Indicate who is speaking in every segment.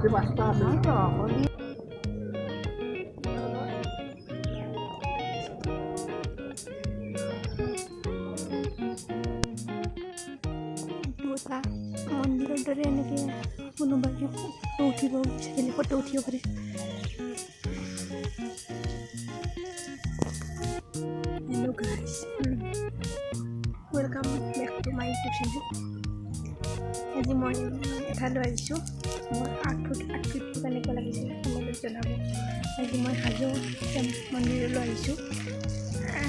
Speaker 1: এটা মন্দিৰৰ দৰে এনেকৈ কোনোবাই ফটো উঠিব বিচাৰিলে ফটো উঠিব পাৰে। Hello' guys, welcome back to my YouTube channel. আজি মই এঠাইলৈ আহিছোঁ। মোৰ আউটফিটটো কেনেকুৱা লাগিছে তোমালোক জনাব। আজি মই হাজো মন্দিৰলৈ আহিছোঁ।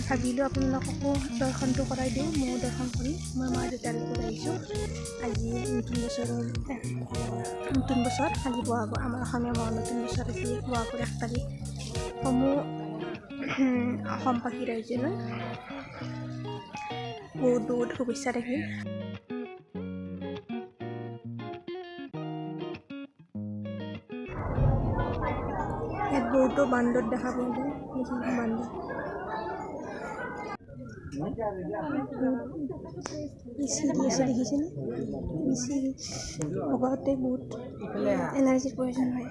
Speaker 1: ভাবিলোঁ আপোনালোককো দৰ্শনটো কৰাই দিওঁ। ময়ো দৰ্শন কৰিম। মই মা দেউতাৰ লগত আহিছোঁ। আজি নতুন বছৰ আজি বহাগৰ আমাৰ অসমীয়া মাহৰ নতুন বছৰ আজি বহাগৰ 1 তাৰিখ। সমূহ অসমবাসী ৰাইজলৈ বহুত বহুত শুভেচ্ছা থাকিল। ইয়াত বহুতো বান্দৰ দেখা পোৱা যায়। বান্দৰ চিৰি আছে দেখিছেনে? চিৰি বগাওঁতে বহুত এনাৰ্জিৰ প্ৰয়োজন হয়।